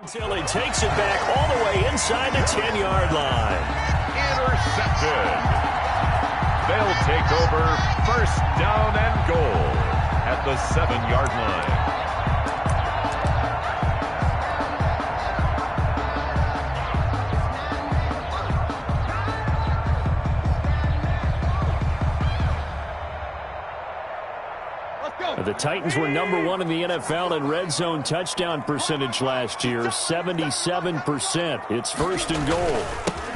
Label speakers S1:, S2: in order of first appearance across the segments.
S1: Until he takes it back all the way inside the 10-yard line.
S2: Intercepted. They'll take over first down and goal at the 7-yard line.
S1: The Titans were #1 in the NFL in red zone touchdown percentage last year, 77%. It's first and goal.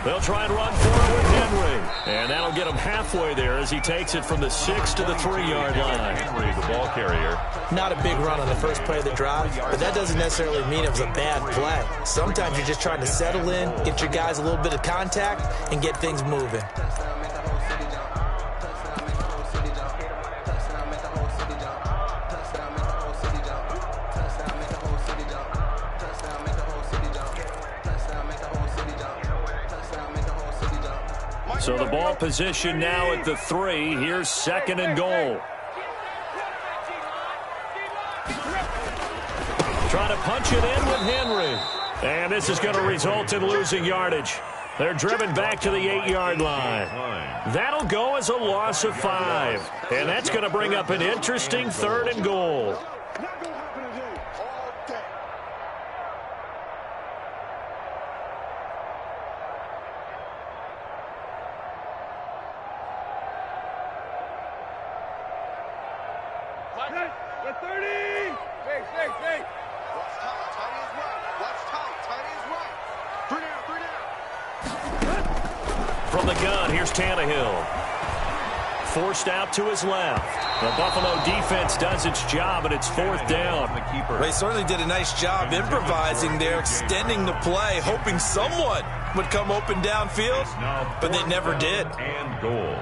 S1: They'll try and run for it with Henry. And that'll get him halfway there as he takes it from the 6 to the 3-yard line.
S2: Henry, the ball carrier.
S3: Not a big run on the first play of the drive, but that doesn't necessarily mean it was a bad play. Sometimes you're just trying to settle in, get your guys a little bit of contact, and get things moving.
S1: So the ball position now at the 3. Here's second and goal. Trying to punch it in with Henry. And this is going to result in losing yardage. They're driven back to the 8-yard line. That'll go as a loss of 5. And that's going to bring up an interesting third and goal. From the gun, here's Tannehill. Forced out to his left. The Buffalo defense does its job, and it's fourth down.
S3: They certainly did a nice job improvising there, extending the play, hoping someone would come open downfield, but they never did.
S2: And goal.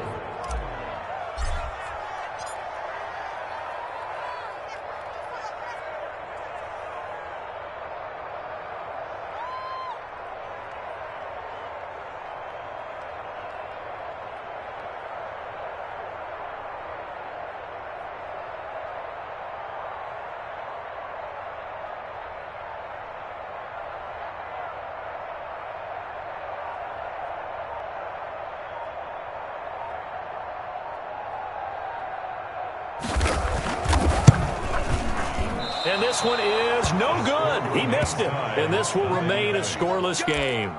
S1: And this one is no good. He missed it. And this will remain a scoreless game.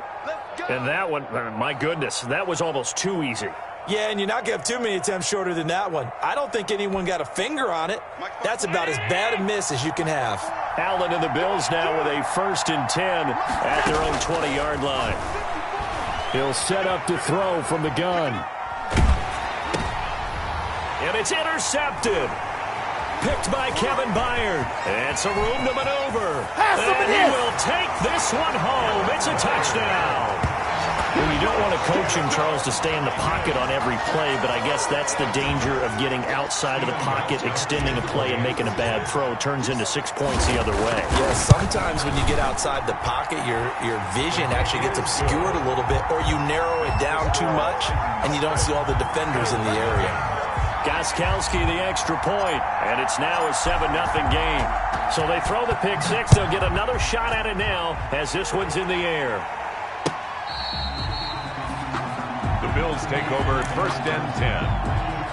S1: And that one, my goodness, that was almost too easy.
S3: Yeah, and you're not going to have too many attempts shorter than that one. I don't think anyone got a finger on it. That's about as bad a miss as you can have.
S1: Allen and the Bills now with a 1st and 10 at their own 20-yard line. He'll set up to throw from the gun. And it's intercepted. Picked by Kevin Byard. And some room to maneuver. And he will take this one home. It's a touchdown. Well, you don't want to coach him, Charles, to stay in the pocket on every play, but I guess that's the danger of getting outside of the pocket, extending a play, and making a bad throw. Turns into 6 points the other way.
S3: Yeah, sometimes when you get outside the pocket, your vision actually gets obscured a little bit, or you narrow it down too much, and you don't see all the defenders in the area.
S1: Gostkowski the extra point, and it's now a 7-0 game. So they throw the pick six. They'll get another shot at it now as this one's in the air.
S2: The Bills take over 1st and 10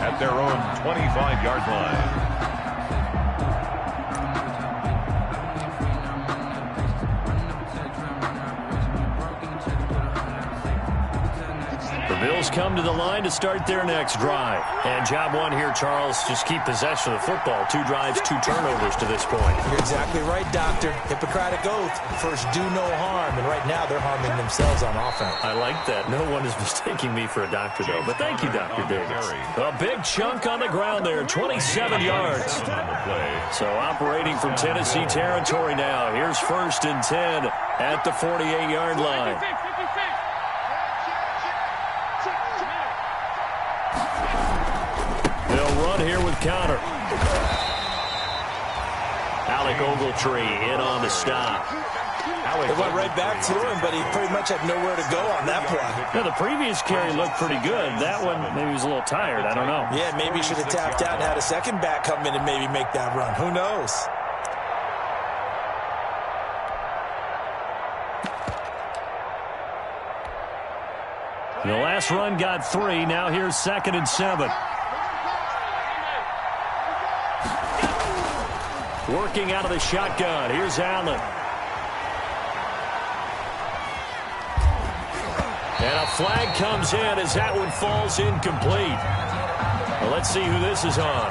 S2: at their own 25-yard line.
S1: Bills come to the line to start their next drive. And job one here, Charles, just keep possession of the football. 2 drives, 2 turnovers to this point.
S3: You're exactly right, Doctor. Hippocratic oath. First, do no harm. And right now, they're harming themselves on offense.
S1: I like that. No one is mistaking me for a doctor, though. But thank you, Dr. Davis. A big chunk on the ground there, 27 yards. So operating from Tennessee territory now. Here's 1st and 10 at the 48-yard line. They'll run here with counter. Alec Ogletree in on the stop.
S3: It went right back to him, but he pretty much had nowhere to go on that play.
S1: Yeah, the previous carry looked pretty good. That one, maybe he was a little tired. I don't know.
S3: Yeah, maybe he should have tapped out and had a second back come in and maybe make that run. Who knows?
S1: The last run got 3. Now here's 2nd and 7. Working out of the shotgun. Here's Allen. And a flag comes in as that one falls incomplete. Well, let's see who this is on.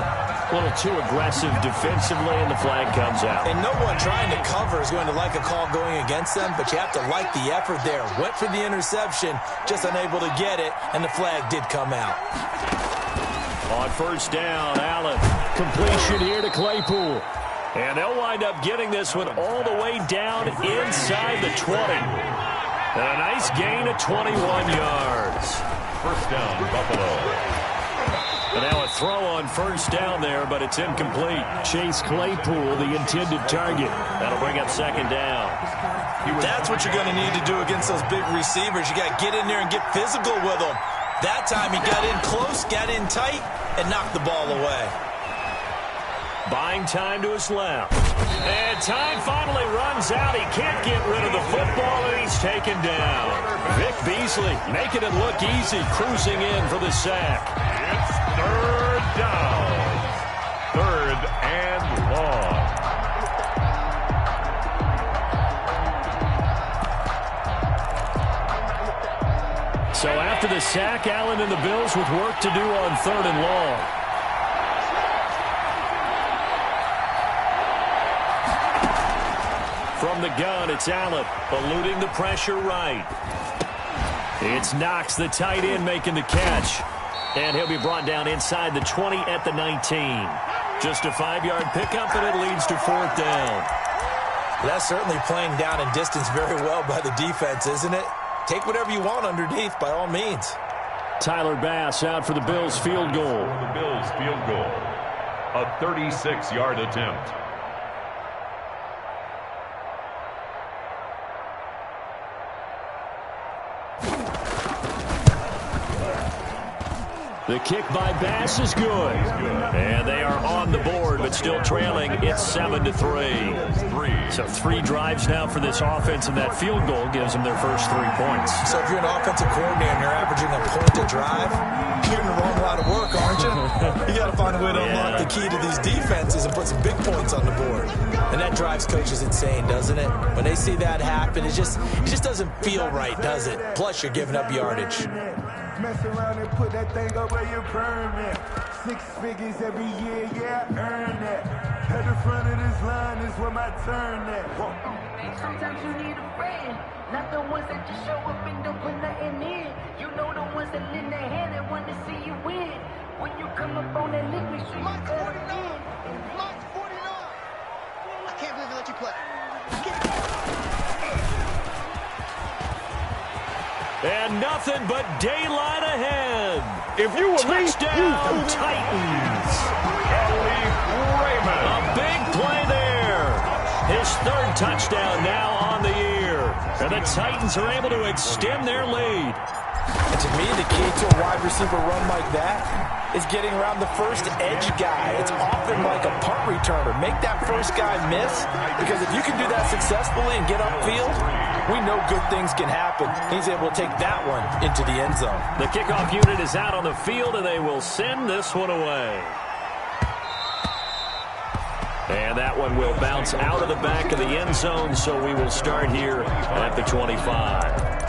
S1: A little too aggressive defensively, and the flag comes out.
S3: And no one trying to cover is going to like a call going against them, but you have to like the effort there. Went for the interception, just unable to get it, and the flag did come out.
S1: On first down, Allen. Completion here to Claypool. And they'll wind up getting this one all the way down inside the 20. And a nice gain of 21 yards.
S2: First down, Buffalo.
S1: And now a throw on first down there, but it's incomplete. Chase Claypool, the intended target. That'll bring up 2nd down.
S3: That's what you're going to need to do against those big receivers. You got to get in there and get physical with them. That time he got in close, got in tight, and knocked the ball away.
S1: Buying time to his left. And time finally runs out. He can't get rid of the football, and he's taken down. Vic Beasley making it look easy, cruising in for the sack.
S2: It's 3rd down. 3rd and long.
S1: So after the sack, Allen and the Bills with work to do on 3rd and long. From the gun, it's Allen, eluding the pressure right. It's Knox, the tight end, making the catch. And he'll be brought down inside the 20 at the 19. Just a 5-yard pickup, and it leads to 4th down.
S3: That's certainly playing down in distance very well by the defense, isn't it? Take whatever you want underneath, by all means.
S1: Tyler Bass out for the Bills' field goal.
S2: For the Bills' field goal. A 36-yard attempt.
S1: The kick by Bass is good. And they are on the board, but still trailing. It's 7-3. So 3 drives now for this offense, and that field goal gives them their first 3 points.
S3: So if you're an offensive coordinator and you're averaging a point a drive, you're in the wrong line of work, aren't you? You got to find a way to unlock the key to these defenses and put some big points on the board. And that drives coaches insane, doesn't it? When they see that happen, it just doesn't feel right, does it? Plus, you're giving up yardage.
S4: Mess around and put that thing up where you're permanent. 6 figures every year, yeah, I earn that. At the front of this line is where my turn at.
S5: Sometimes you need a friend, not the ones that just show up and don't put nothing in. You know the ones that lend their hand and want to see you win. When you come up on that lick, make sure you cut it in.
S6: Mike's 49. I can't believe they let you play.
S1: And nothing but daylight ahead.
S2: If you were
S1: Touchdown, Titans.
S2: Raymond.
S1: A big play there. His 3rd touchdown now on the year. And the Titans are able to extend their lead.
S3: And to me, the key to a wide receiver run like that is getting around the first edge guy. It's often like a punt returner. Make that first guy miss, because if you can do that successfully and get upfield, we know good things can happen. He's able to take that one into the end zone.
S1: The kickoff unit is out on the field, and they will send this one away. And that one will bounce out of the back of the end zone, so we will start here at the 25.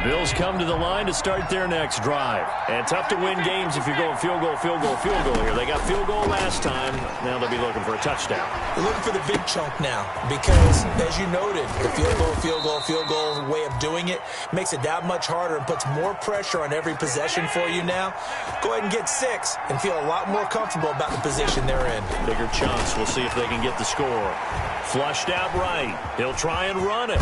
S1: Bills come to the line to start their next drive. And tough to win games if you're going field goal here. They got field goal last time. Now they'll be looking for a touchdown.
S3: They're looking for the big chunk now because, as you noted, the field goal way of doing it makes it that much harder and puts more pressure on every possession for you now. Go ahead and get 6 and feel a lot more comfortable about the position they're in.
S1: Bigger chunks. We'll see if they can get the score. Flushed out right. He'll try and run it.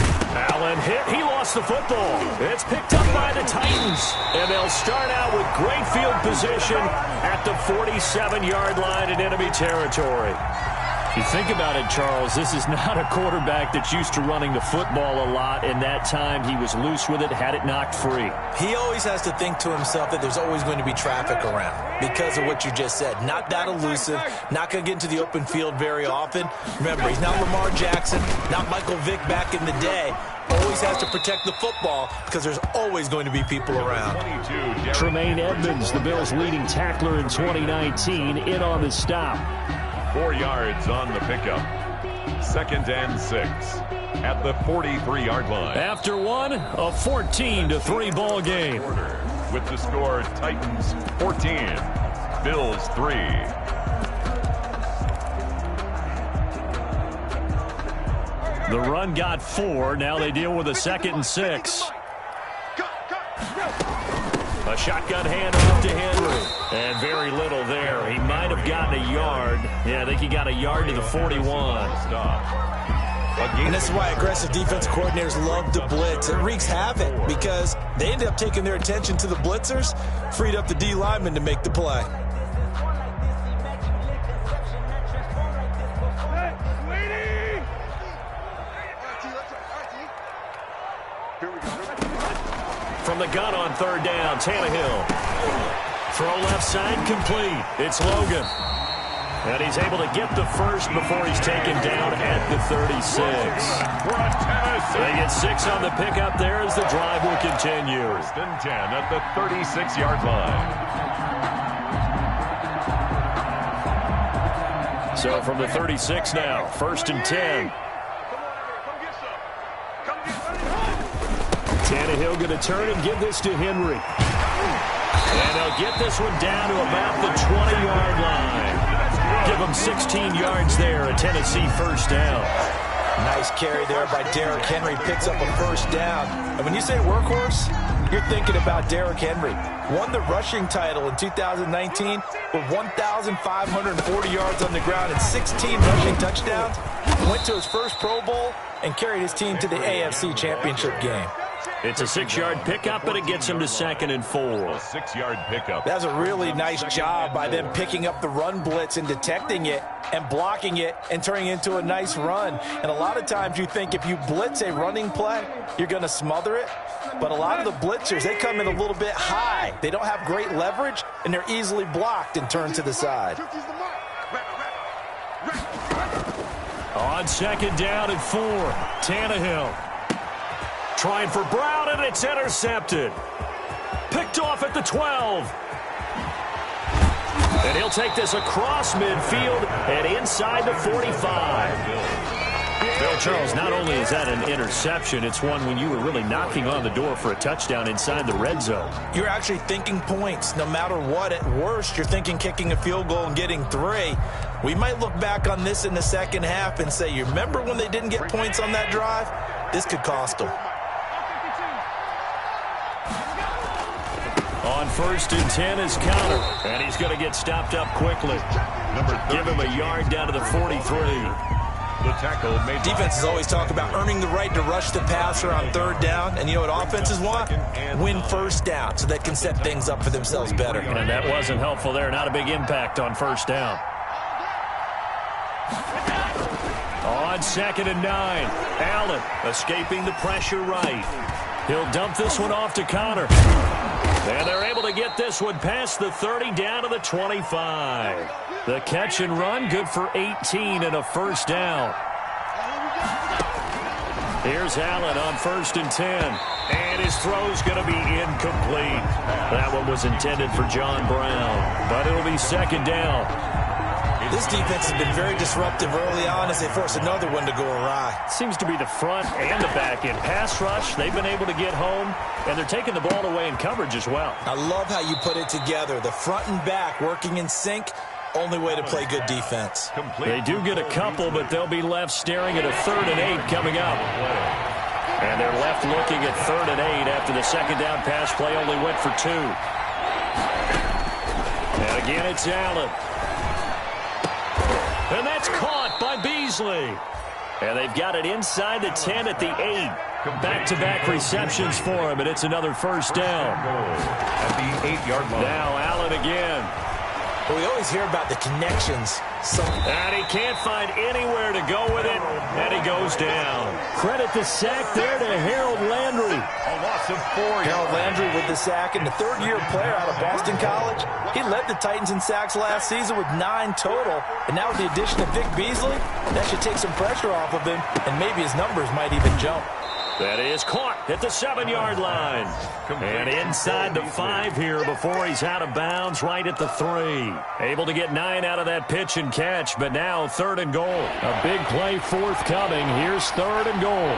S1: Allen hit. He lost the football. It's picked up by the Titans. And they'll start out with great field position at the 47-yard line in enemy territory. You think about it, Charles, this is not a quarterback that's used to running the football a lot, and that time he was loose with it, had it knocked free.
S3: He always has to think to himself that there's always going to be traffic around because of what you just said. Not that elusive, not going to get into the open field very often. Remember, he's not Lamar Jackson, not Michael Vick back in the day. Always has to protect the football because there's always going to be people around.
S1: Tremaine Edmonds, the Bills' leading tackler in 2019, in on the stop.
S2: 4 yards on the pickup. 2nd and 6 at the 43-yard line.
S1: After one, a 14-3 ball game.
S2: With the score, Titans 14, Bills 3.
S1: The run got 4. Now they deal with a 2nd and 6. A shotgun handoff to Henry. And very little there. He might have gotten a yard. Yeah, I think he got a yard to the 41.
S3: And this is why aggressive defense coordinators love to blitz. It wreaks havoc because they end up taking their attention to the blitzers, freed up the D lineman to make the play.
S1: From the gun on 3rd down, Tannehill. Throw left side, complete. It's Logan. And he's able to get the first before he's taken down at the 36. They get 6 on the pickup there as the drive will continue.
S2: 1st and 10 at the 36-yard line.
S1: So from the 36 now, 1st and 10. Tannehill going to turn and give this to Henry. And they'll get this one down to about the 20-yard line. Give them 16 yards there, a Tennessee 1st down.
S3: Nice carry there by Derrick Henry. Picks up a 1st down. And when you say workhorse, you're thinking about Derrick Henry. Won the rushing title in 2019 with 1,540 yards on the ground and 16 rushing touchdowns. Went to his first Pro Bowl and carried his team to the AFC Championship game.
S1: It's a 6-yard pickup, but it gets him to 2nd and 4.
S2: A 6-yard pickup.
S3: That's a really nice job by them picking up the run blitz and detecting it and blocking it and turning it into a nice run. And a lot of times you think if you blitz a running play, you're going to smother it. But a lot of the blitzers, they come in a little bit high. They don't have great leverage, and they're easily blocked and turned to the side.
S1: On 2nd down and 4, Tannehill. Trying for Brown, and it's intercepted. Picked off at the 12. And he'll take this across midfield and inside the 45. Bill Charles, not only is that an interception, it's one when you were really knocking on the door for a touchdown inside the red zone.
S3: You're actually thinking points no matter what. At worst, you're thinking kicking a field goal and getting 3. We might look back on this in the second half and say, you remember when they didn't get points on that drive? This could cost them.
S1: On 1st and 10 is Counter, and he's going to get stopped up quickly. Give him a yard down to the 43.
S2: The tackle made.
S3: Defenses always talk about earning the right to rush the passer on 3rd down, and you know what offenses want? Win 1st down so they can set things up for themselves better.
S1: And that wasn't helpful there. Not a big impact on 1st down. On 2nd and 9, Allen escaping the pressure right. He'll dump this one off to Connor. And they're able to get this one past the 30 down to the 25. The catch and run good for 18 and a 1st down. Here's Allen on 1st and 10. And his throw's going to be incomplete. That one was intended for John Brown. But it'll be 2nd down.
S3: This defense has been very disruptive early on as they force another one to go awry.
S1: Seems to be the front and the back end. Pass rush, they've been able to get home, and they're taking the ball away in coverage as well.
S3: I love how you put it together. The front and back working in sync, only way to play good defense.
S1: They do get a couple, but they'll be left staring at a 3rd and 8 coming up. And they're left looking at 3rd and 8 after the 2nd down pass play only went for 2. And again, it's Allen. And that's caught by Beasley. And they've got it inside the 10 at the 8. Back-to-back receptions for him, and it's another 1st down.
S2: At the 8-yard line.
S1: Now Allen again.
S3: But we always hear about the connections.
S1: And he can't find anywhere to go with it, and he goes down. Credit the sack there to Harold Landry.
S2: A loss of 4 yards.
S3: Harold Landry with the sack, and the third-year player out of Boston College. He led the Titans in sacks last season with 9 total. And now with the addition of Vic Beasley, that should take some pressure off of him, and maybe his numbers might even jump.
S1: That is caught at the 7-yard line. And inside the 5 here before he's out of bounds right at the 3. Able to get 9 out of that pitch and catch, but now 3rd and goal. A big play forthcoming. Here's 3rd and goal.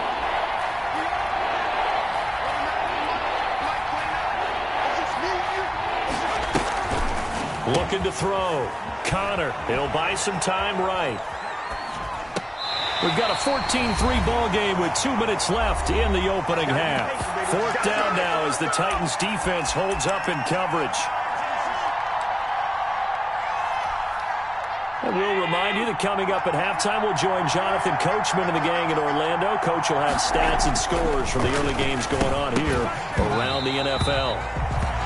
S1: Looking to throw. Connor, he'll buy some time right. We've got a 14-3 ball game with 2 minutes left in the opening half. 4th down now as the Titans defense holds up in coverage. And we'll remind you that coming up at halftime, we'll join Jonathan Coachman and the gang in Orlando. Coach will have stats and scores from the early games going on here around the NFL.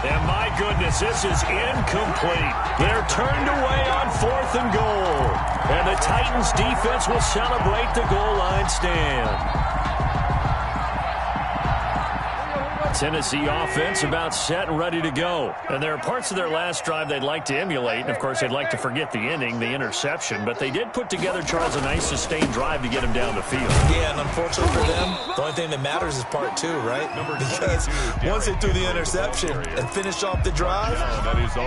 S1: And my goodness, this is incomplete. They're turned away on 4th and goal. And the Titans defense will celebrate the goal line stand. Tennessee offense about set and ready to go. And there are parts of their last drive they'd like to emulate. And, of course, they'd like to forget the inning, the interception. But they did put together, Charles, a nice sustained drive to get him down the field.
S3: Yeah, and unfortunately for them, the only thing that matters is part 2, right? Because once they threw the interception and finished off the drive,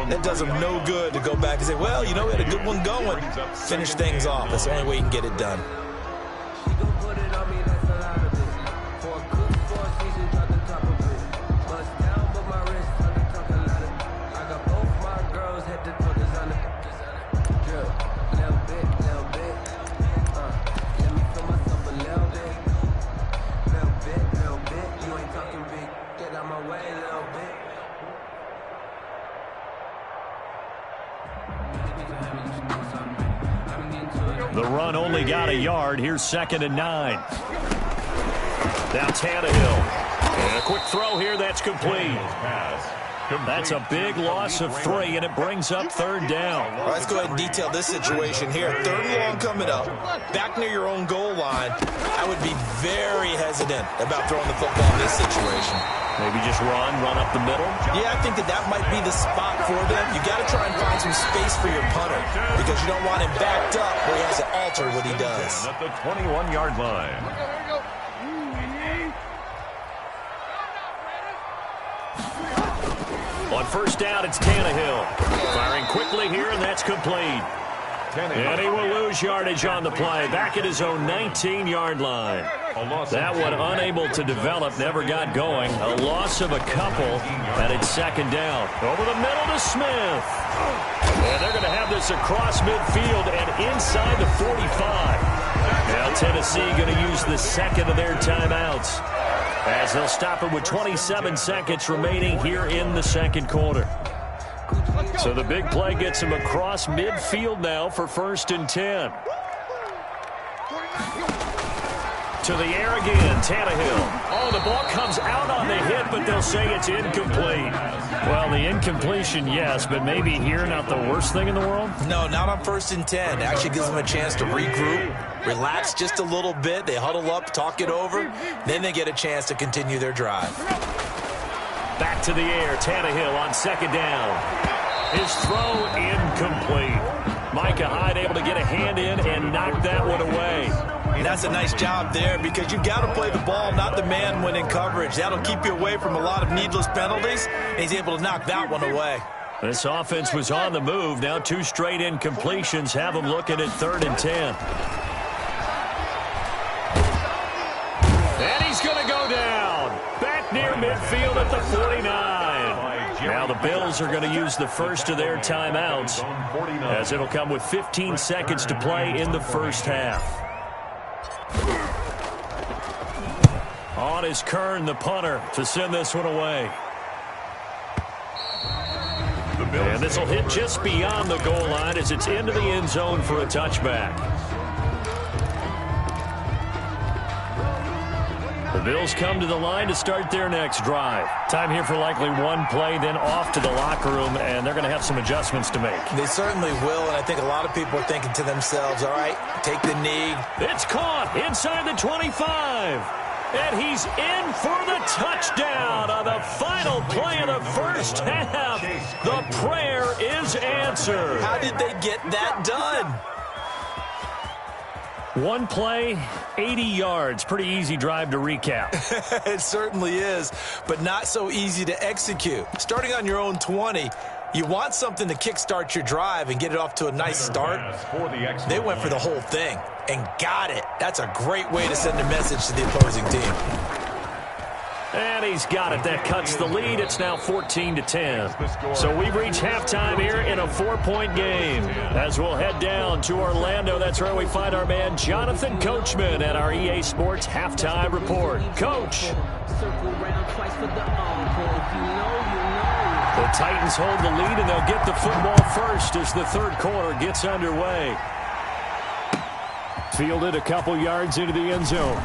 S3: that does them no good to go back and say, well, you know, we had a good one going. Finish things off. That's the only way you can get it done.
S1: The run only got a yard. Here's 2nd and 9. Now Tannehill. And a quick throw here. That's complete. That's a big loss of 3, and it brings up 3rd down.
S3: All right, let's go ahead and detail this situation here. 3rd and long coming up. Back near your own goal line. I would be very hesitant about throwing the football in this situation.
S1: Maybe just run up the middle?
S3: Yeah, I think that might be the spot for them. You got to try and find some space for your punter because you don't want him backed up where he has to alter what he does.
S2: At the 21-yard line.
S1: On 1st down, it's Tannehill. Firing quickly here, and that's complete. And he will lose yardage on the play. Back at his own 19-yard line. That one unable to develop, never got going. A loss of a couple, and it's 2nd down. Over the middle to Smith. And they're going to have this across midfield and inside the 45. Now Tennessee going to use the 2nd of their timeouts, as they'll stop it with 27 seconds remaining here in the 2nd quarter. So the big play gets him across midfield now for 1st and 10. To the air again, Tannehill. Oh, the ball comes out on the hit, but they'll say it's incomplete. Well, the incompletion, yes, but maybe here not the worst thing in the world?
S3: No, not on 1st and 10. It actually gives them a chance to regroup, relax just a little bit. They huddle up, talk it over. Then they get a chance to continue their drive.
S1: Back to the air, Tannehill on 2nd down. His throw incomplete. Micah Hyde able to get a hand in and knock that one away.
S3: And that's a nice job there because you've got to play the ball, not the man when in coverage. That'll keep you away from a lot of needless penalties, and he's able to knock that one away.
S1: This offense was on the move. Now 2 straight incompletions have them looking at 3rd and 10. And he's going to go down. Back near midfield at the 49. Now the Bills are going to use the 1st of their timeouts, as it'll come with 15 seconds to play in the 1st half. On is Kern, the punter, to send this one away. And this will hit just beyond the goal line as it's into the end zone for a touchback. Bills come to the line to start their next drive. Time here for likely one play, then off to the locker room, and they're going to have some adjustments to make.
S3: They certainly will, and I think a lot of people are thinking to themselves, all right, take the knee.
S1: It's caught inside the 25. And he's in for the touchdown on the final play of the first half. The prayer is answered.
S3: How did they get that done?
S1: One play, 80 yards. Pretty easy drive to recap.
S3: It certainly is, but not so easy to execute. Starting on your own 20, you want something to kickstart your drive and get it off to a nice start. They went for the whole thing and got it. That's a great way to send a message to the opposing team.
S1: And he's got it. That cuts the lead. It's now 14-10. So we've reached halftime here in a 4-point game. As we'll head down to Orlando, that's where we find our man Jonathan Coachman at our EA Sports Halftime Report. Coach. The Titans hold the lead, and they'll get the football first as the third quarter gets underway. Fielded a couple yards into the end zone.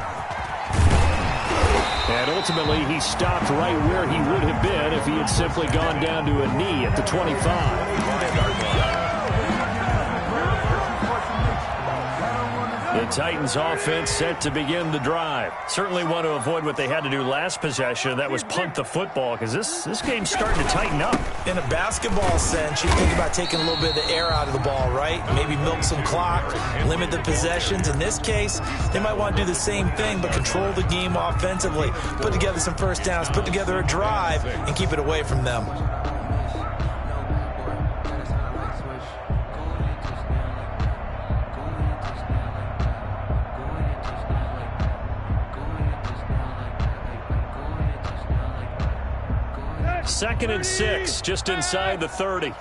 S1: And ultimately, he stopped right where he would have been if he had simply gone down to a knee at the 25. The Titans offense set to begin the drive. Certainly want to avoid what they had to do last possession. That was punt the football, because this game's starting to tighten up.
S3: In a basketball sense, you think about taking a little bit of the air out of the ball, right? Maybe milk some clock, limit the possessions. In this case, they might want to do the same thing, but control the game offensively. Put together some first downs, put together a drive, and keep it away from them.
S1: Second and 6, just inside the 30.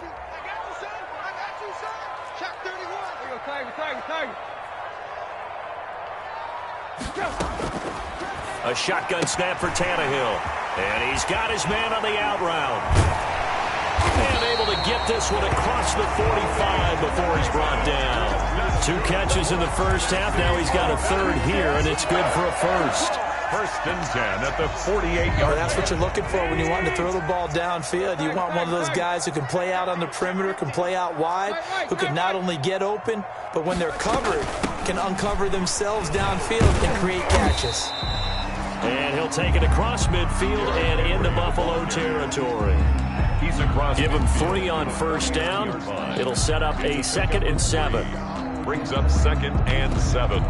S1: A shotgun snap for Tannehill. And he's got his man on the out route. And able to get this one across the 45 before he's brought down. 2 catches in the first half. Now he's got a third here, and it's good for a first.
S2: First and 10 at the 48-yard.
S3: That's what you're looking for when you want to throw the ball downfield. You want one of those guys who can play out on the perimeter, can play out wide, who can not only get open, but when they're covered, can uncover themselves downfield and create catches.
S1: And he'll take it across midfield and into Buffalo territory.
S2: He's across.
S1: Give him 3 on first down. It'll set up a 2nd and 7.
S2: Brings up 2nd and 7.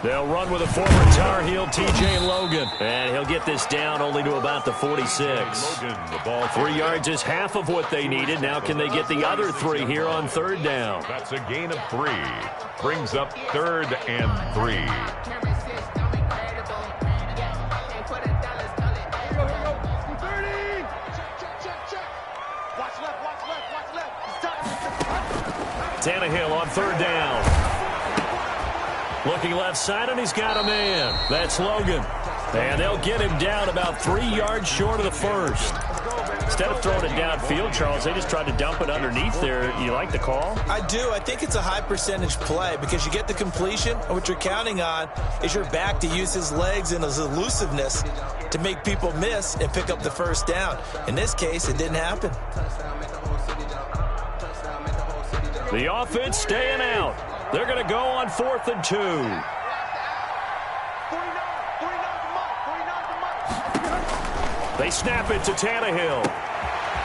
S1: They'll run with a former Tar Heel, T.J. Logan. And he'll get this down only to about the 46.
S2: Logan, the ball
S1: 3 yards is half of what they needed. Now can they get the other 3 here on third down?
S2: That's a gain of 3. Brings up 3rd and 3.
S1: Tannehill on third down. Looking left side, and he's got a man. That's Logan. And they'll get him down about 3 yards short of the first. Instead of throwing it downfield, Charles, they just tried to dump it underneath there. You like the call?
S3: I do. I think it's a high percentage play because you get the completion, and what you're counting on is your back to use his legs and his elusiveness to make people miss and pick up the first down. In this case, it didn't happen.
S1: The offense staying out. They're going to go on 4th and 2. They snap it to Tannehill.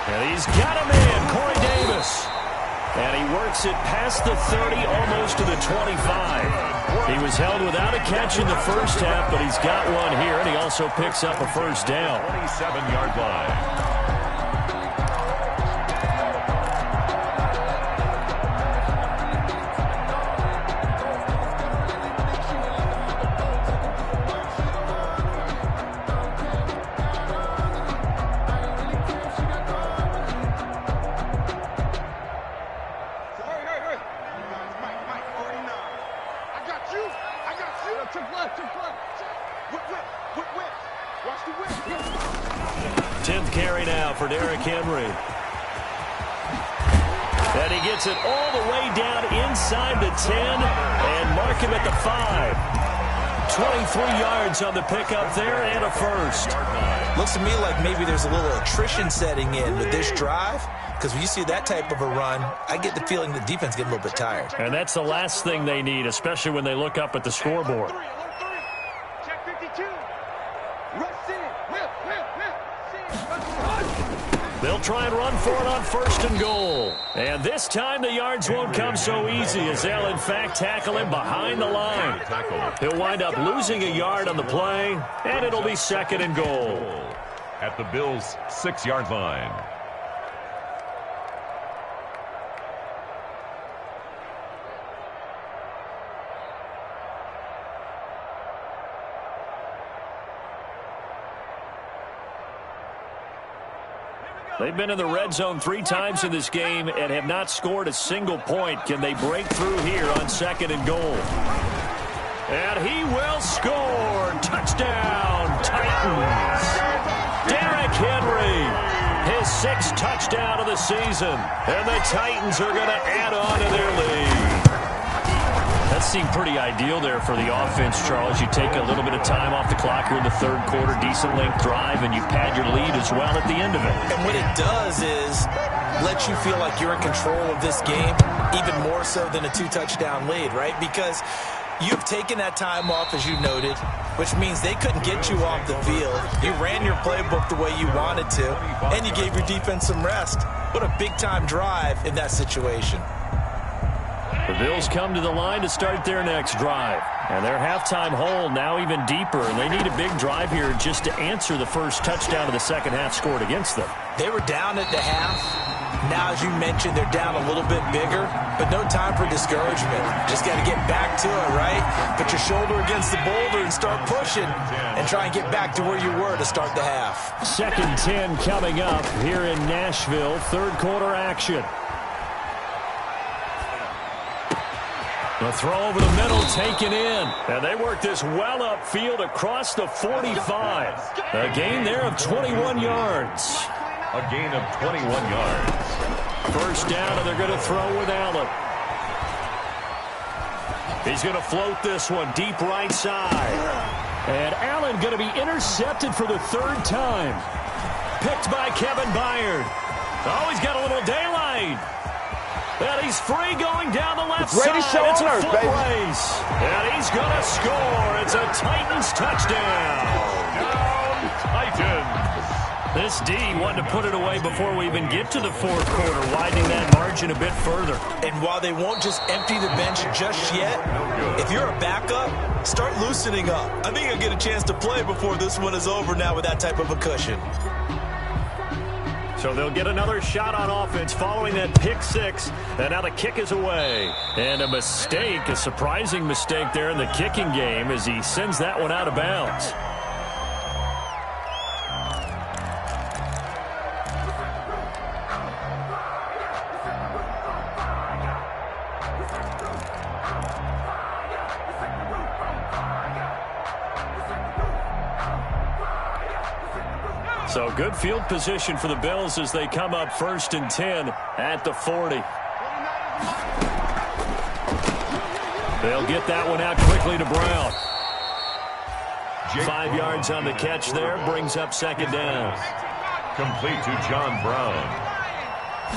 S1: And he's got a man, Corey Davis. And he works it past the 30, almost to the 25. He was held without a catch in the first half, but he's got one here, and he also picks up a first down.
S2: 27-yard line.
S1: for Derrick Henry. And he gets it all the way down inside the 10 and mark him at the 5. 23 yards on the pickup there and a first.
S3: Looks to me like maybe there's a little attrition setting in with this drive, because when you see that type of a run, I get the feeling the defense gets a little bit tired.
S1: And that's the last thing they need, especially when they look up at the scoreboard.
S6: Check 52. Rush in.
S1: They'll try and run for it on 1st and goal. And this time the yards won't come so easy as they'll, in fact, tackle him behind the line. He'll wind up losing a yard on the play, and it'll be 2nd and goal.
S2: At the Bills' 6-yard line.
S1: They've been in the red zone 3 times in this game and have not scored a single point. Can they break through here on 2nd and goal? And he will score. Touchdown, Titans. Derrick Henry, his 6th touchdown of the season. And the Titans are going to add on to their lead. That seemed pretty ideal there for the offense, Charles. You take a little bit of time off the clock here in the 3rd quarter, decent length drive, and you pad your lead as well at the end of it.
S3: And what it does is let you feel like you're in control of this game, even more so than a 2-touchdown lead, right? Because you've taken that time off, as you noted, which means they couldn't get you off the field. You ran your playbook the way you wanted to, and you gave your defense some rest. What a big-time drive in that situation.
S1: The Bills come to the line to start their next drive. And their halftime hole now even deeper. And they need a big drive here just to answer the first touchdown of the second half scored against them.
S3: They were down at the half. Now, as you mentioned, they're down a little bit bigger. But no time for discouragement. Just got to get back to it, right? Put your shoulder against the boulder and start pushing. And try and get back to where you were to start the half.
S1: 2nd 10 coming up here in Nashville. 3rd quarter action. The throw over the middle taken in. And they work this well upfield across the 45. A gain there of 21 yards.
S2: A gain of 21 yards.
S1: 1st down, and they're going to throw with Allen. He's going to float this one deep right side. And Allen going to be intercepted for the 3rd time. Picked by Kevin Byard. Oh, he's got a little daylight. And he's free going down the left side. It's a foot race. And he's going to score. It's a Titans touchdown.
S2: Titans.
S1: This D wanted to put it away before we even get to the 4th quarter, widening that margin a bit further.
S3: And while they won't just empty the bench just yet, if you're a backup, start loosening up. I think you'll get a chance to play before this one is over now with that type of a cushion.
S1: So they'll get another shot on offense following that pick 6. And now the kick is away. And a mistake, a surprising mistake there in the kicking game as he sends that one out of bounds. So good field position for the Bills as they come up 1st and 10 at the 40. They'll get that one out quickly to Brown. 5 yards on the catch there, brings up 2nd down.
S2: Complete to John Brown.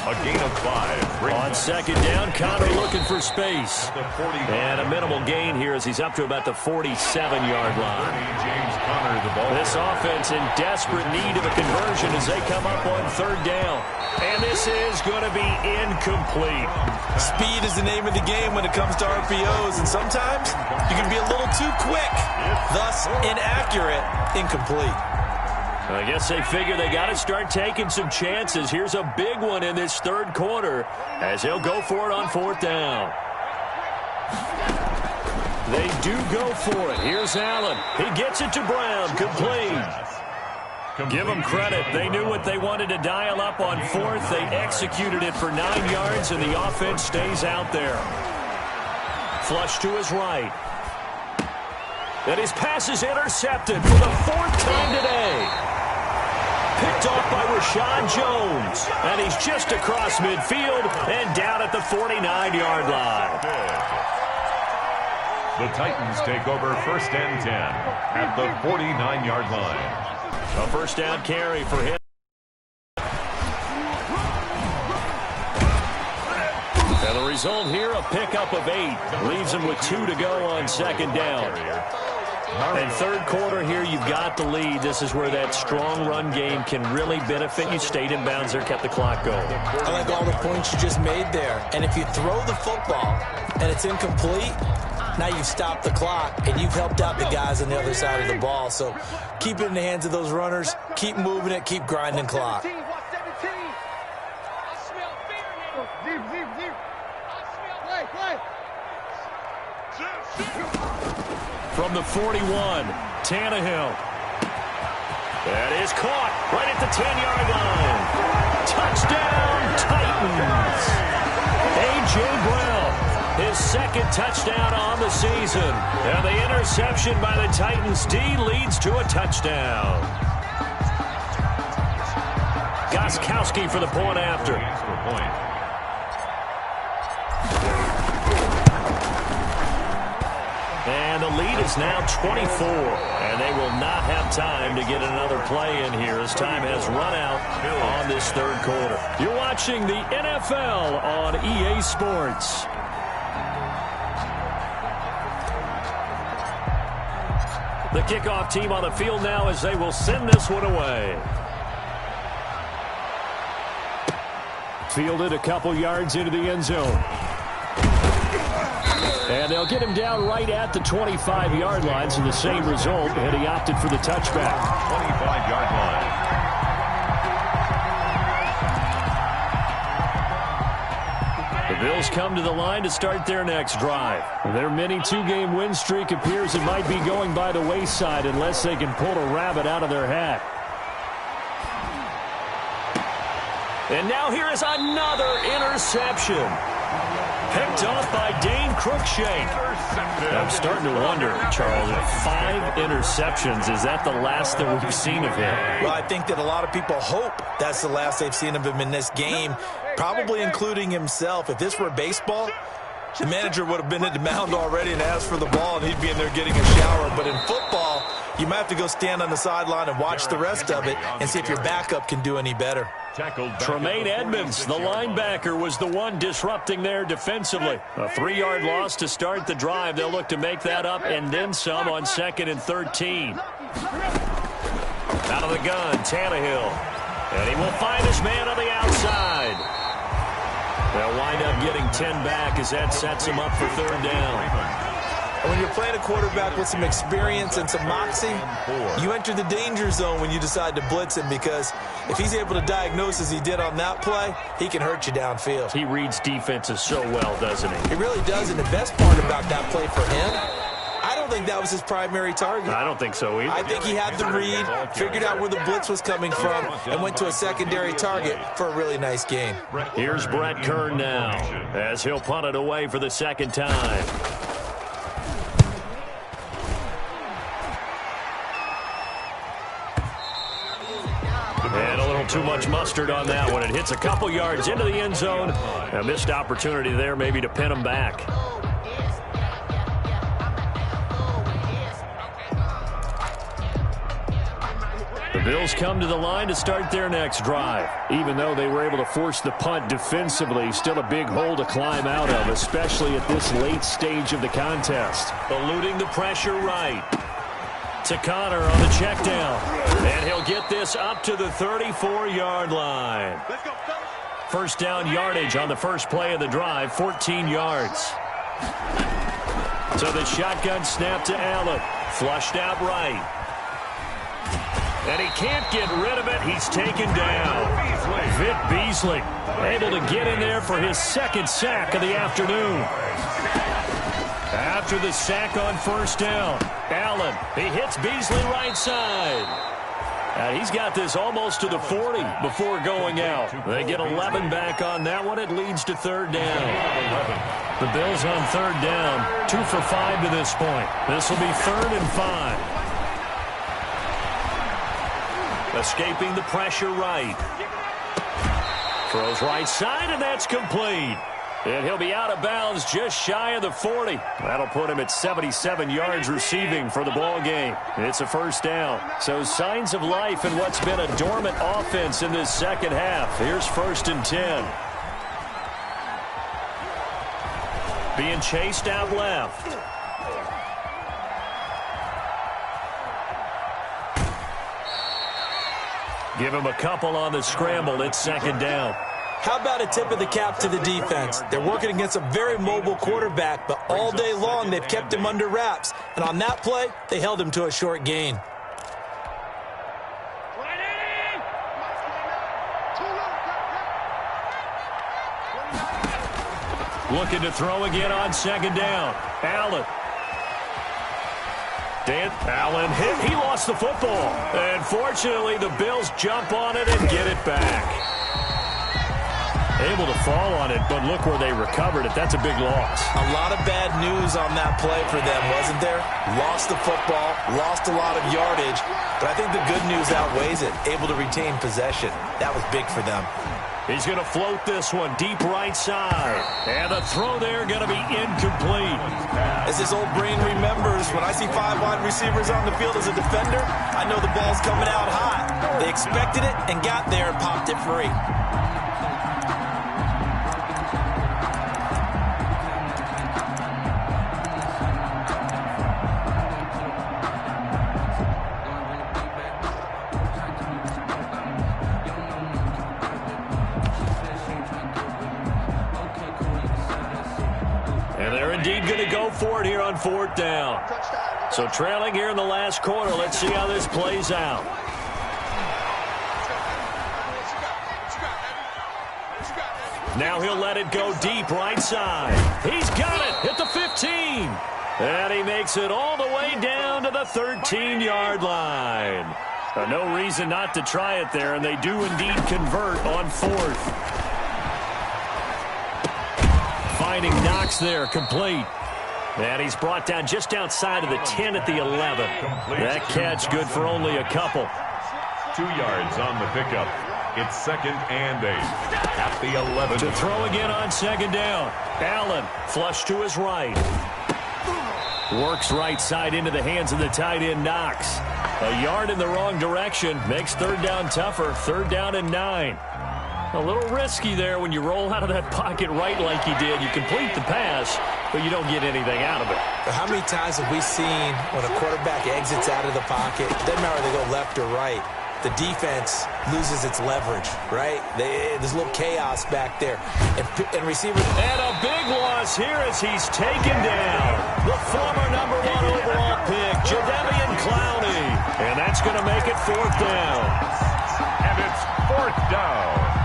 S2: A gain of 5.
S1: On 2nd down, Connor looking for space. And a minimal gain here as he's up to about the 47-yard line.
S2: James Conner, the ball.
S1: This offense in desperate need of a conversion as they come up on 3rd down. And this is going to be incomplete.
S3: Speed is the name of the game when it comes to RPOs, and sometimes you can be a little too quick, thus inaccurate, incomplete.
S1: I guess they figure they got to start taking some chances. Here's a big one in this 3rd quarter as they'll go for it on 4th down. They do go for it. Here's Allen. He gets it to Brown. Complete. Give them credit. They knew what they wanted to dial up on 4th. They executed it for 9 yards, and the offense stays out there. Flush to his right. And his pass is intercepted for the 4th time today. Picked off by Rashad Jones. And he's just across midfield and down at the 49-yard line.
S2: The Titans take over 1st and 10 at the 49-yard line.
S1: A first down carry for him. And the result here, a pickup of 8. Leaves him with 2 to go on 2nd down. And 3rd quarter here, you've got the lead. This is where that strong run game can really benefit you. Stayed in bounds there, kept the clock going.
S3: I like all the points you just made there. And if you throw the football and it's incomplete, now you've stopped the clock and you've helped out the guys on the other side of the ball. So keep it in the hands of those runners. Keep moving it. Keep grinding clock.
S1: From the 41, Tannehill. That is caught right at the 10-yard line. Touchdown, Titans. A.J. Brown, his 2nd touchdown on the season. And the interception by the Titans D leads to a touchdown. Gostkowski for the point after. And the lead is now 24, and they will not have time to get another play in here as time has run out on this 3rd quarter. You're watching the NFL on EA Sports. The kickoff team on the field now as they will send this one away. Fielded a couple yards into the end zone. And they'll get him down right at the 25-yard line, so the same result, and he opted for the touchback.
S2: 25-yard line.
S1: The Bills come to the line to start their next drive. Their mini 2-game win streak appears it might be going by the wayside unless they can pull a rabbit out of their hat. And now here is another interception. Picked off by Dane Cruikshank. I'm starting to wonder, Charles, 5 interceptions. Is that the last that we've seen of him?
S3: Well, I think that a lot of people hope that's the last they've seen of him in this game, probably including himself. If this were baseball, the manager would have been at the mound already and asked for the ball, and he'd be in there getting a shower. But in football, you might have to go stand on the sideline and watch the rest of it and see if your backup can do any better.
S1: Tremaine Edmonds, the linebacker, was the one disrupting there defensively. A 3-yard loss to start the drive. They'll look to make that up and then some on 2nd and 13. Out of the gun, Tannehill. And he will find his man on the outside. They'll wind up getting 10 back as that sets him up for 3rd down.
S3: And when you're playing a quarterback with some experience and some moxie, you enter the danger zone when you decide to blitz him, because if he's able to diagnose as he did on that play, he can hurt you downfield.
S1: He reads defenses so well, doesn't he?
S3: He really does, and the best part about that play for him, I don't think that was his primary target.
S1: I don't think so either.
S3: I think he had the read, figured out where the blitz was coming from, and went to a secondary target for a really nice gain.
S1: Here's Brett Kern now as he'll punt it away for the 2nd time. And a little too much mustard on that one. It hits a couple yards into the end zone. A missed opportunity there maybe to pin him back. The Bills come to the line to start their next drive. Even though they were able to force the punt defensively, still a big hole to climb out of, especially at this late stage of the contest. Eluding the pressure right. To Connor on the check down. And he'll get this up to the 34-yard line. First down yardage on the first play of the drive, 14 yards. So the shotgun snap to Allen. Flushed out right. And he can't get rid of it. He's taken down. Vic Beasley able to get in there for his 2nd sack of the afternoon. After the sack on first down, Allen, he hits Beasley right side. And he's got this almost to the 40 before going out. They get 11 back on that one. It leads to 3rd down. The Bills on 3rd down, 2 for 5 to this point. This will be 3rd and 5. Escaping the pressure right. Throws right side, and that's complete. And he'll be out of bounds just shy of the 40. That'll put him at 77 yards receiving for the ball game. It's a first down. So signs of life in what's been a dormant offense in this second half. Here's 1st and 10. Being chased out left. Give him a couple on the scramble. It's 2nd down.
S3: How about a tip of the cap to the defense? They're working against a very mobile quarterback, but all day long they've kept him under wraps. And on that play, they held him to a short gain.
S1: Looking to throw again on 2nd down. Allen. Allen hit. He lost the football. And fortunately, the Bills jump on it and get it back. Able to fall on it, but look where they recovered it. That's a big loss.
S3: A lot of bad news on that play for them, wasn't there? Lost the football, lost a lot of yardage, but I think the good news outweighs it. Able to retain possession. That was big for them.
S1: He's going to float this one deep right side. And the throw there going to be incomplete.
S3: As his old brain remembers, when I see 5 wide receivers on the field as a defender, I know the ball's coming out hot. They expected it and got there and popped it free.
S1: Indeed going to go for it here on 4th down. So trailing here in the last quarter. Let's see how this plays out. Now he'll let it go deep right side. He's got it at the 15. And he makes it all the way down to the 13-yard line. No reason not to try it there, and they do indeed convert on 4th. Finding Knox there, complete. And he's brought down just outside of the 10 at the 11. That catch good for only a couple.
S2: 2 yards on the pickup. It's 2nd and 8 at the 11.
S1: To throw again on 2nd down. Allen flush to his right. Works right side into the hands of the tight end Knox. A yard in the wrong direction makes 3rd down tougher. 3rd down and 9. A little risky there when you roll out of that pocket right like you did. You complete the pass, but you don't get anything out of it.
S3: But how many times have we seen when a quarterback exits out of the pocket, doesn't matter whether they go left or right, the defense loses its leverage, right? There's a little chaos back there. And receivers...
S1: And a big loss here as he's taken down. The former number 1 overall pick, Jadeveon Clowney. And that's going to make it 4th down.
S2: And it's 4th down.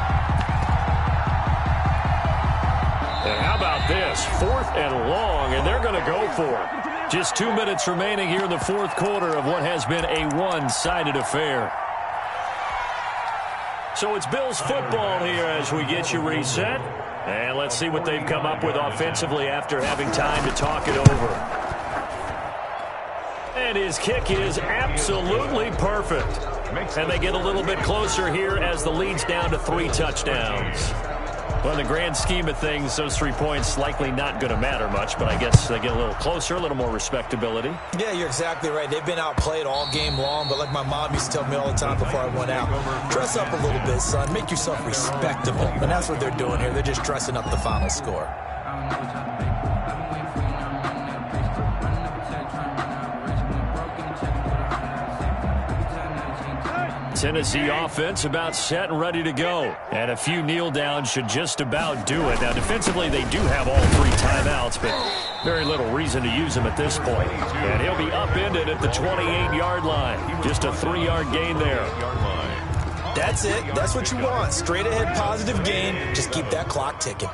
S1: And how about this? 4th and long, and they're going to go for it. Just 2 minutes remaining here in the 4th quarter of what has been a one-sided affair. So it's Bills football here as we get you reset. And let's see what they've come up with offensively after having time to talk it over. And his kick is absolutely perfect. And they get a little bit closer here as the lead's down to 3 touchdowns. Well, in the grand scheme of things, those 3 points likely not going to matter much, but I guess they get a little closer, a little more respectability.
S3: Yeah, you're exactly right. They've been outplayed all game long, but like my mom used to tell me all the time before I went out, dress up a little bit, son. Make yourself respectable. And that's what they're doing here. They're just dressing up the final score.
S1: Tennessee offense about set and ready to go. And a few kneel downs should just about do it. Now, defensively, they do have all 3 timeouts, but very little reason to use them at this point. And he'll be upended at the 28-yard line. Just a 3-yard gain there.
S3: That's it. That's what you want. Straight ahead positive gain. Just keep that clock ticking.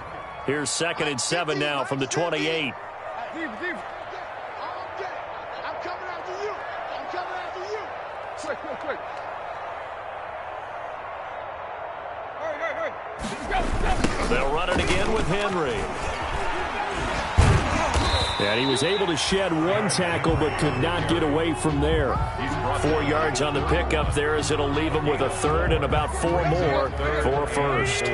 S1: Here's 2nd and 7 now from the 28.
S6: I'm coming after you. I'm coming after you. Quick.
S1: They'll run it again with Henry. And he was able to shed one tackle but could not get away from there. 4 yards on the pickup there as it'll leave him with a third and about 4 more for first.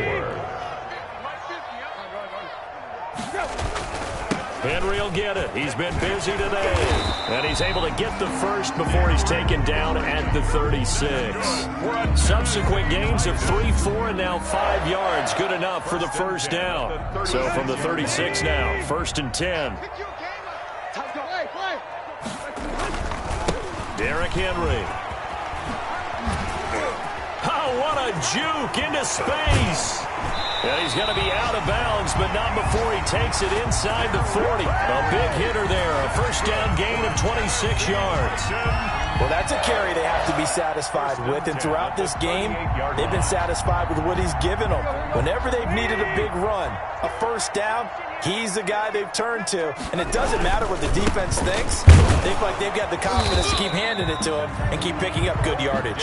S1: Henry will get it. He's been busy today. And he's able to get the first before he's taken down at the 36. Subsequent gains of 3, 4, and now 5 yards. Good enough for the first down. So from the 36 now, 1st and 10. Derrick Henry. Oh, what a juke into space. And he's going to be out of bounds, but not before he takes it inside the 40. A big hitter there, a first down gain of 26 yards.
S3: Well, that's a carry they have to be satisfied with, and throughout this game, they've been satisfied with what he's given them. Whenever they've needed a big run, a first down, he's the guy they've turned to. And it doesn't matter what the defense thinks. They feel like they've got the confidence to keep handing it to him and keep picking up good yardage.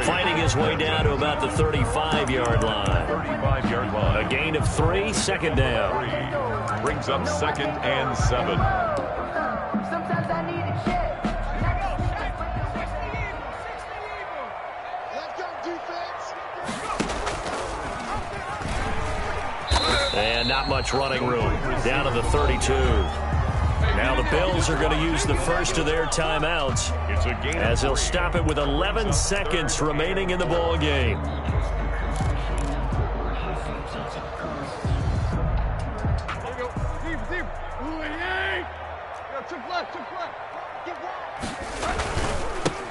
S1: Fighting his way down to about the 35-yard line.
S2: 35-yard line.
S1: A gain of 3, 2nd down.
S2: Brings up 2nd and 7.
S5: Sometimes I need a check.
S6: Let's go, defense.
S1: And not much running room. Down to the 32. Now the Bills are going to use the first of their timeouts
S2: It's a gain
S1: as they'll stop it with 11 seconds remaining in the ball game.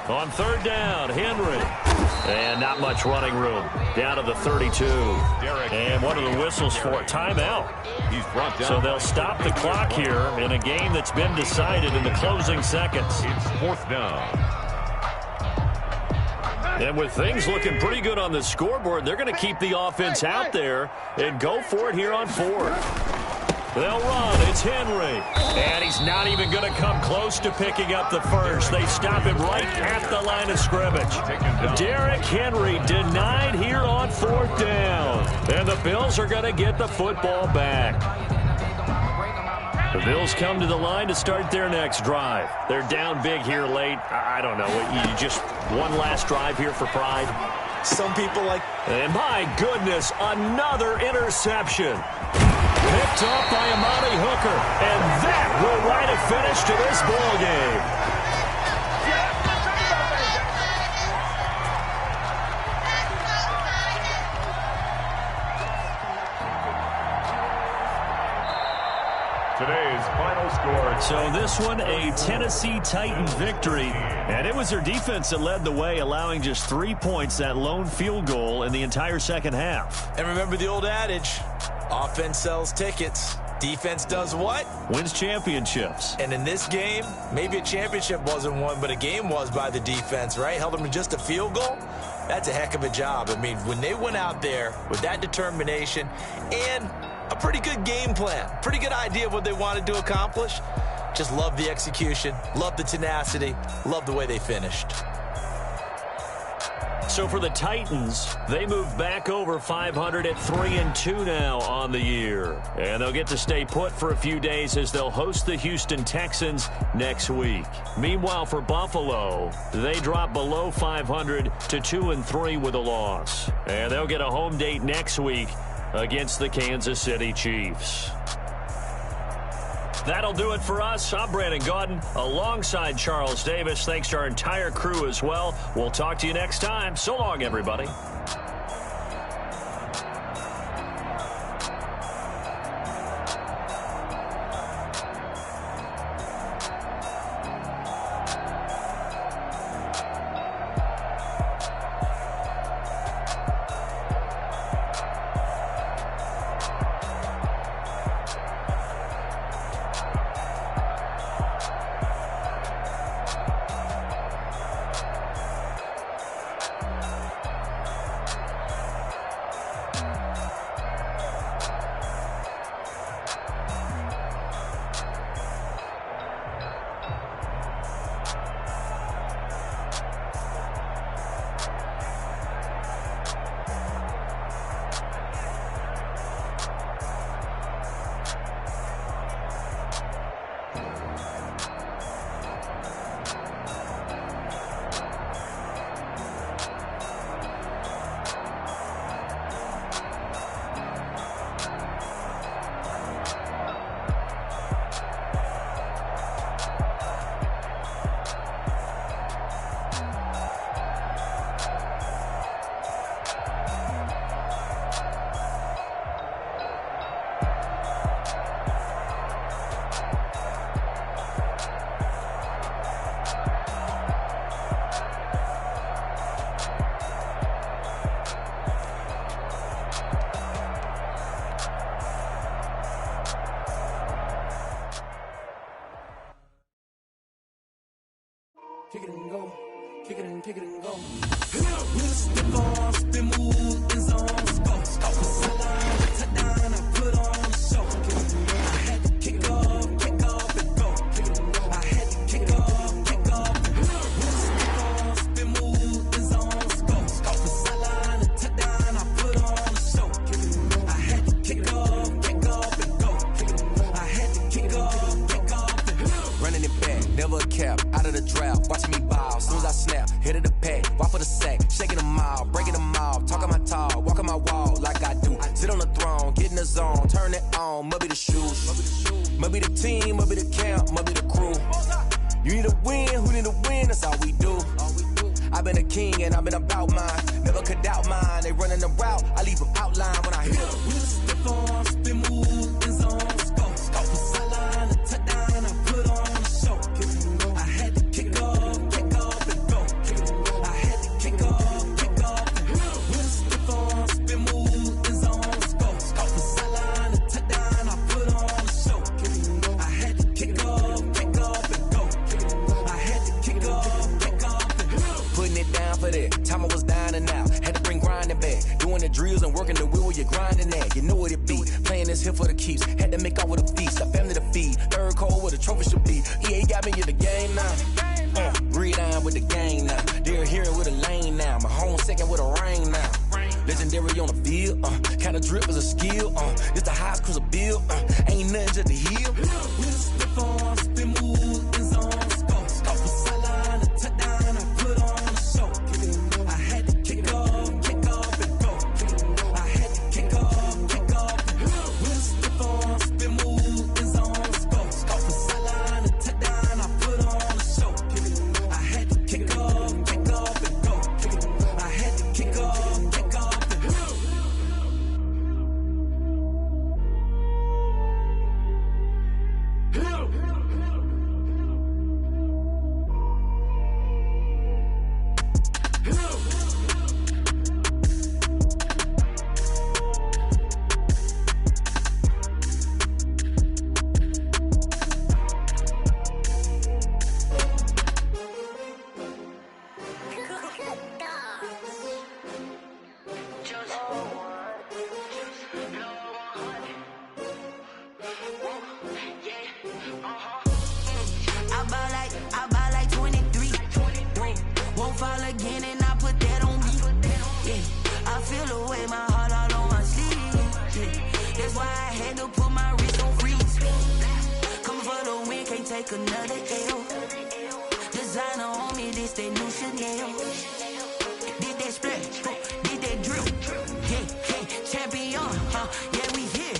S1: On 3rd down, Henry. And not much running room. Down to the 32. And what are the whistles for? Timeout.
S2: He's brought down.
S1: So they'll stop the clock here in a game that's been decided in the closing seconds.
S2: It's 4th down.
S1: And with things looking pretty good on the scoreboard, they're going to keep the offense out there and go for it here on 4th. They'll run. It's Henry. And he's not even going to come close to picking up the first. They stop him right at the line of scrimmage. Derrick Henry denied here on 4th down. And the Bills are going to get the football back. The Bills come to the line to start their next drive. They're down big here late. I don't know. You just one last drive here for pride.
S3: Some people like...
S1: And my goodness, another interception. Picked up by Amani Hooker. And that will write a finish to this ball game.
S2: Today's final score.
S1: So this one, a Tennessee Titan victory. And it was their defense that led the way, allowing just 3 points, that lone field goal in the entire second half.
S3: And remember the old adage, offense sells tickets. Defense does what?
S1: Wins championships.
S3: And in this game, maybe a championship wasn't won, but a game was by the defense, right? Held them to just a field goal. That's a heck of a job. I mean, when they went out there with that determination and a pretty good game plan, pretty good idea of what they wanted to accomplish, just love the execution, love the tenacity, love the way they finished.
S1: So for the Titans, they move back over 500 at 3-2 now on the year. And they'll get to stay put for a few days as they'll host the Houston Texans next week. Meanwhile, for Buffalo, they drop below 500 to 2-3 with a loss. And they'll get a home date next week against the Kansas City Chiefs. That'll do it for us. I'm Brandon Gaudin alongside Charles Davis. Thanks to our entire crew as well. We'll talk to you next time. So long, everybody.
S7: kick it and go, kick it and go. With the ball, spin, move, in zone, go. Sideline, touchdown, I put on the show. I had to kick off and go. I had to kick off and go. With the ball, spin, move, in zone, go. Sideline, touchdown, I put on the show. I had to kick off and go. I had to kick off and go. Running it back, never a cap, out of the drought, watching me ball. Soon as I snap, hit of the pack, walk for the sack, shaking them all, breaking them all, talking my talk, walking my wall like I do. Sit on the throne, get in the zone, turn it on, must be the shoes, must be the team, must be the camp, must be the crew. You need a win, who need a win, that's all we do. I've been a king and I've been about mine, never could doubt mine. They running the route, I leave them outline when I hit them. We step on, spin, move, in zone, scope, sideline, a touchdown, I put on the show. I had to kick off and go. I had to kick off and go. We step on, spin, move, in zone, scope, sideline, a touchdown, I put on the show. I had to kick off and go. I had to kick off and go. Putting it down for that, time I was down and out. Had to bring grinding back, doing the drills and working the wheel where you're grinding at. You know what it be, playing this here for the keeps. Had to make out with a feast, a family to feed. Third cold where the trophy should be. EA got me in the game now. Breed on with the gang now. They're hearing with a lane now. My home second with a rain now. Legendary on the field, kinda drip is a skill. It's the highest cruiser bill, ain't nothing just to heal. We'll step on, spin, move, in zone, scope, sideline, a touchdown, I put on the show. I had to kick off and go. I had to kick off and go. We'll step on, spin, move, in zone, scope, sideline, a touchdown, I put on the show. I had to kick off and go. I had to kick off and go. I buy like 23. Won't fall again and I put that on me. Yeah, I feel the way, my heart all on my sleeve. Yeah, that's why I had to put my wrist on freeze. Coming for the win, can't take another L. Designer on me, this that new Chanel. Did that splash, did that drill. Yeah, champion, yeah, we here.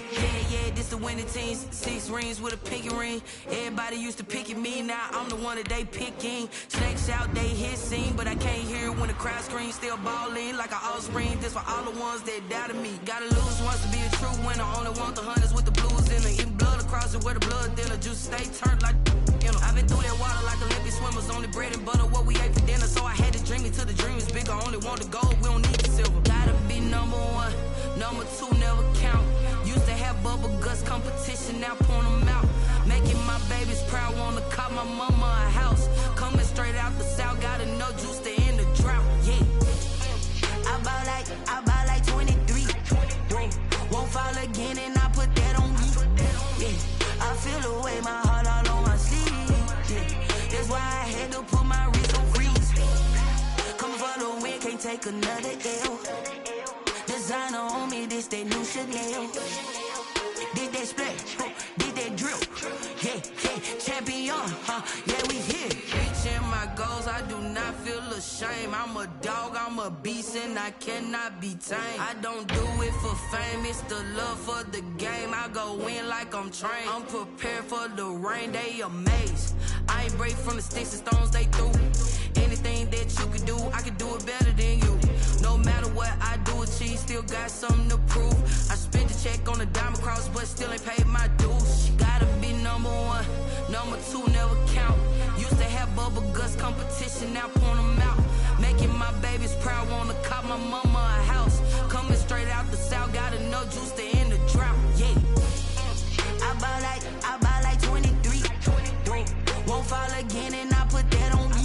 S7: Yeah, this the winning team. 6 rings with a pinky ring. Everybody used to pick at me, now I'm the one that they picking. Snakes out, they hit scene, but I can't hear it when the crowd screams. Still balling like an offspring. This for all the ones that doubted me. Gotta lose once to be a true winner. Only want the hunters with the blues in it. Eating blood across it where the blood thinner. Juice stay turned like, you know. I've been through that water like Olympic swimmers. Only bread and butter, what we ate for dinner. So I had to dream it till the dream is bigger. Only want the gold, we don't need the silver. Gotta be number 1, number 2 never count. Used to have bubble guts competition, now point them out. Making my babies proud, wanna cop my mama a house. Coming straight out the south, gotta know juice to end the drought. Yeah, I buy like 23. Won't fall again and I put that on me. Yeah, I feel the way, my heart all on my sleeve. Yeah, that's why I had to put my wrist on freeze. Coming for the win, can't take another L. Designer on me, this that new Chanel. Did that splash, did that drill. Yeah, champion, yeah, we here. Reaching my goals, I do not feel ashamed. I'm a dog, I'm a beast, and I cannot be tamed. I don't do it for fame, it's the love for the game. I go in like I'm trained. I'm prepared for the rain, they amazed. I ain't break from the sticks and stones they threw. Anything that you could do, I could do it better than you. No matter what I do, achieve, still got something to prove. I spent the check on the diamond cross, but still ain't paid my dues. Gotta be number 1, number 2 never count. Used to have bubble guts competition, now point them out. Making my babies proud, wanna cop my mama a house. Coming straight out the south, gotta know juice to end the drought. Yeah, I buy like 23. Won't fall again and I put that on me.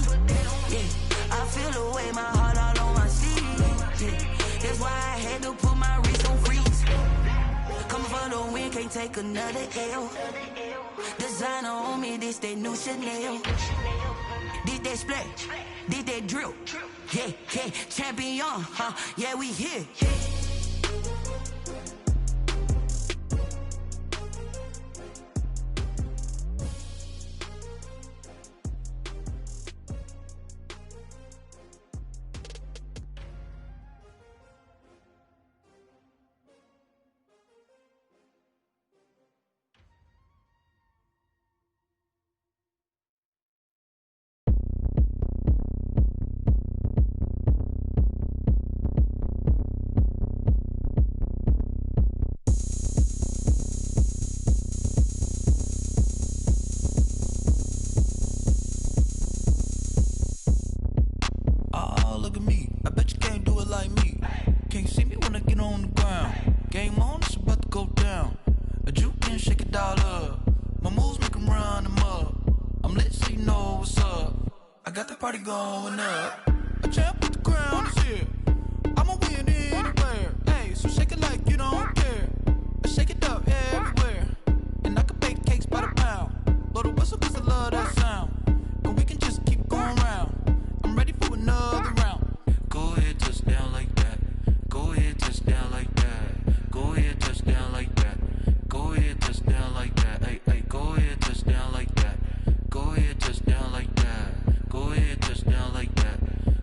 S7: take another L. Designer on me, this that new Chanel. This that splash, this that drill. Yeah, yeah, champion, huh? Yeah, we here.
S8: Party going up. A champ with the crown is here. I'ma win anywhere. Hey, so shake it like you don't care. Shake it up everywhere. And I can bake cakes by the pound. Blow the whistle cause I love that sound. And we can just keep going round. I'm ready for another round. Go ahead, touch down like that. Go ahead, touch down like that. Go ahead, touch down like that. Go ahead, touch down like that. Hey, hey, go ahead, touch down like that. Go ahead, touch down like that. Go ahead, touch down like that.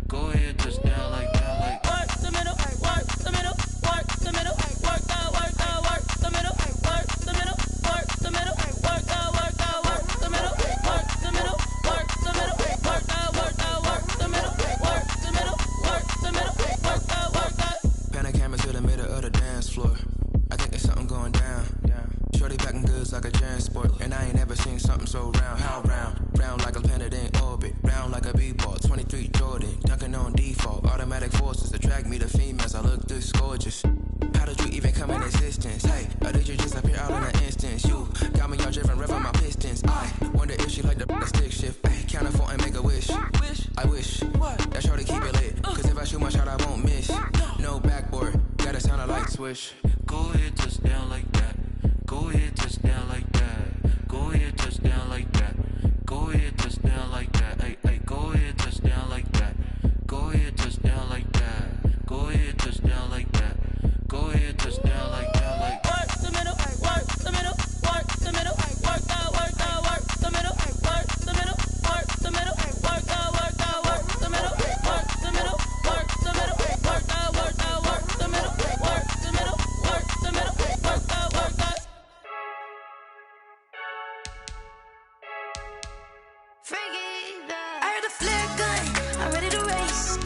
S8: Go ahead, touch down like that. Like work the middle, work the middle, work the middle, work the middle, work the middle, work the middle, work the middle, work the middle, work the middle, work the middle, work the middle, work the middle, work the.
S9: Pan a camera to the middle of the dance floor. I think there's something going down. Shorty packing goods like a transport, and I ain't never seen something so round. How round? Round like a planet in orbit. Round like a b-ball, 23 Jordan, dunking on default. Automatic forces attract me to females, I look this gorgeous. How did you even come in existence? Hey, or did you just appear out in an instance? You got me all driven, revving my pistons. I wonder if she like the stick shift. Hey, count it 4 and make a wish. I wish that shorty keep it lit, cause if I shoot my shot I won't miss. No backboard, gotta sound a light switch.
S8: Go ahead, touch down like that. Go ahead, touch down like that. Go ahead, touch down like that. Go ahead, touch down like that. Hey, hey, go ahead, touch down like that. Go ahead, touch down like that. Go ahead, touch down like that. Go ahead, touch down like that. Like work the middle, work the middle, work the middle, work the middle, work the middle, work the middle, work the middle, work the middle, work the middle, work the middle, work the middle, work the middle, work the middle, work the middle, work the middle, work the.
S7: I heard the flare gun, I'm ready to race.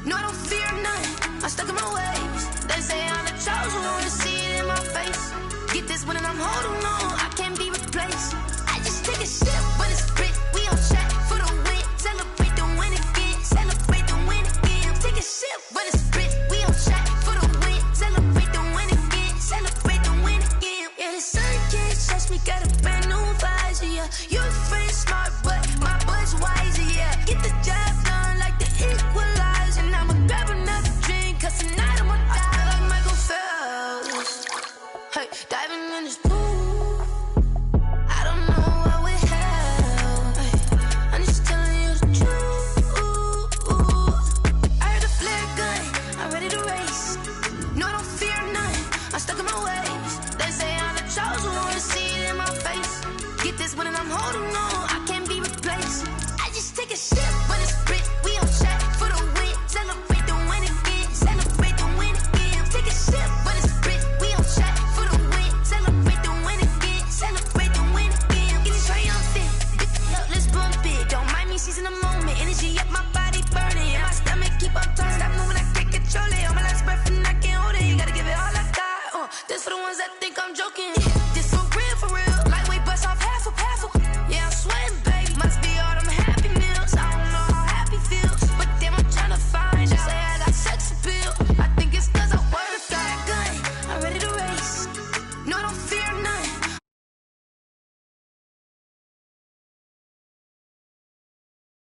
S7: No, I don't fear none, I'm stuck in my ways. They say I'm the chosen one, to see it in my face. Get this one and I'm holding on, I can't be replaced. I just take a sip, but it's split. We on track for the win, celebrate the win again, celebrate the win again. Take a sip, but it's split. We on track for the win, celebrate the win again, celebrate the win again. Yeah, the sun can't touch me, got a brand new visor, yeah. Your friend smart, but my bud's wiser, yeah. Get the job done like the equalizer. And I'ma grab another drink, cause tonight I'ma die like Michael Phelps. Hey, diving in this pool, I don't know what we have. Hey, I'm just telling you the truth. I heard the flare gun, I'm ready to race. No, I don't fear none, I'm stuck in my ways. They say I'm the chosen one, to see it in my face. Get this one and I'm holding on, I can't be replaced. I just take a sip, but it's split. We on track for the win, celebrate the win again, celebrate the win again. Take a sip, but it's split. We on track for the win, celebrate the win again, celebrate the win again. Get it triumphant, up, let's bump it. Don't mind me seizing the moment, energy up, my body burning. And my stomach keep up turning, stop moving, I can't control it. On my last breath and I can't hold it. You gotta give it all I got. This for the ones that think I'm joking.